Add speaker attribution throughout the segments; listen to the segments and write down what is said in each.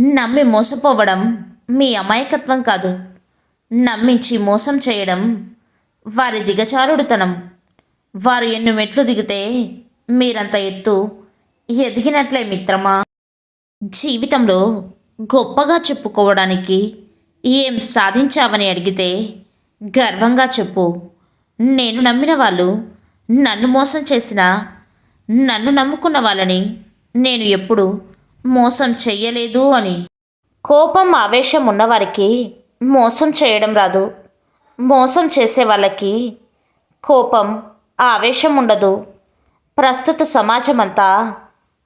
Speaker 1: నమ్మి మోసపోవడం మీ అమాయకత్వం కాదు. నమ్మించి మోసం చేయడం వారి దిగజారుడుతనం. వారు ఎన్ని మెట్లు దిగితే మీరంత ఎత్తు ఎదిగినట్లే మిత్రమా. జీవితంలో గొప్పగా చెప్పుకోవడానికి ఏం సాధించావని అడిగితే గర్వంగా చెప్పు, నేను నమ్మిన వాళ్ళు నన్ను మోసం చేసినా నన్ను నమ్ముకున్న వాళ్ళని నేను ఎప్పుడు మోసం చెయ్యలేదు అని. కోపం ఆవేశం ఉన్నవారికి మోసం చేయడం రాదు. మోసం చేసే వాళ్ళకి కోపం ఆవేశం ఉండదు. ప్రస్తుత సమాజమంతా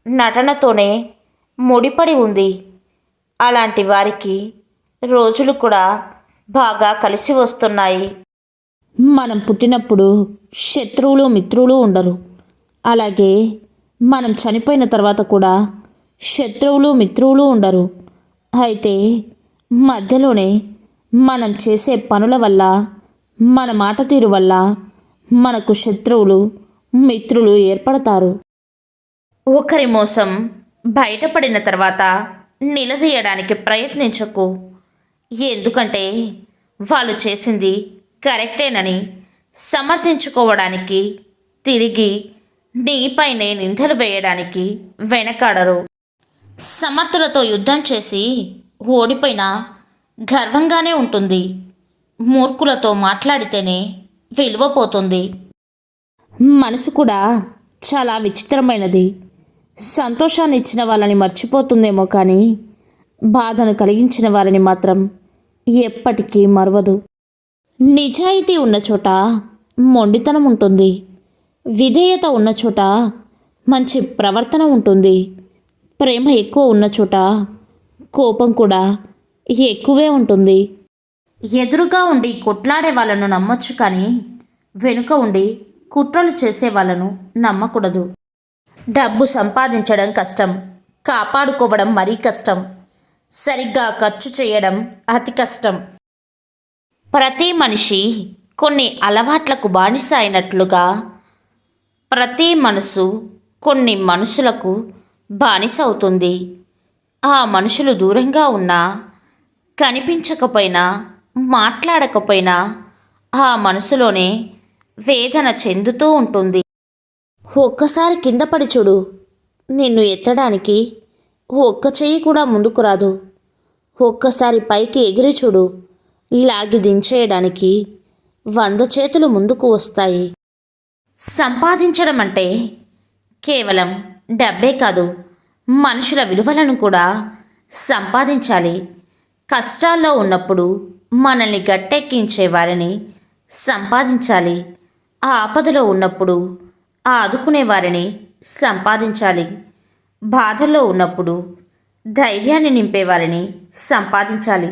Speaker 1: నటనతోనే ముడిపడి ఉంది. అలాంటి వారికి రోజులు కూడా బాగా కలిసి వస్తున్నాయి. మనం పుట్టినప్పుడు శత్రువులు మిత్రులు ఉండరు. అలాగే మనం చనిపోయిన తర్వాత కూడా శత్రువులు మిత్రులు ఉండరు. అయితే మధ్యలోనే మనం చేసే పనుల వల్ల, మన మాట తీరు వల్ల మనకు శత్రువులు మిత్రులు ఏర్పడతారు. ఒకరి మోసం బయటపడిన తర్వాత నిలదీయడానికి ప్రయత్నించకు. ఎందుకంటే వాళ్ళు చేసింది కరెక్టేనని సమర్థించుకోవడానికి, తిరిగి నీపైనే నిందలు వేయడానికి వెనకాడరు. సమర్థులతో యుద్ధం చేసి ఓడిపోయినా గర్వంగానే ఉంటుంది. మూర్ఖులతో మాట్లాడితేనే విలువ పోతుంది. మనసు కూడా చాలా విచిత్రమైనది. సంతోషాన్ని ఇచ్చిన వాళ్ళని మర్చిపోతుందేమో కానీ బాధను కలిగించిన వారిని మాత్రం ఎప్పటికీ మరవదు. నిజాయితీ ఉన్న చోట మొండితనం ఉంటుంది. విధేయత ఉన్న చోట మంచి ప్రవర్తన ఉంటుంది. ప్రేమ ఎక్కువ ఉన్న చోట కోపం కూడా ఎక్కువే ఉంటుంది. ఎదురుగా ఉండి కొట్లాడే వాళ్ళను నమ్మొచ్చు, కానీ వెనుక ఉండి కుట్రలు చేసే వాళ్ళను నమ్మకూడదు. డబ్బు సంపాదించడం కష్టం, కాపాడుకోవడం మరీ కష్టం. సరిగ్గా ఖర్చు చేయడం అతి కష్టం. ప్రతి మనిషి కొన్ని అలవాట్లకు బానిస అయినట్లుగా ప్రతి మనసు కొన్ని మనుషులకు బానిస అవుతుంది. ఆ మనుషులు దూరంగా ఉన్నా, కనిపించకపోయినా, మాట్లాడకపోయినా ఆ మనసులోనే వేదన చెందుతూ ఉంటుంది. ఒక్కసారి కింద పడి చూడు, నిన్ను ఎత్తడానికి ఒక్క చెయ్యి కూడా ముందుకు రాదు. ఒక్కసారి పైకి ఎగిరి చూడు, లాగి దించేయడానికి 100 చేతులు ముందుకు వస్తాయి. సంపాదించడం అంటే కేవలం డబ్బే కాదు, మనుషుల విలువలను కూడా సంపాదించాలి. కష్టాల్లో ఉన్నప్పుడు మనల్ని గట్టెక్కించే వారిని సంపాదించాలి. ఆపదలో ఉన్నప్పుడు ఆదుకునే వారిని సంపాదించాలి. బాధల్లో ఉన్నప్పుడు ధైర్యాన్ని నింపేవారిని సంపాదించాలి.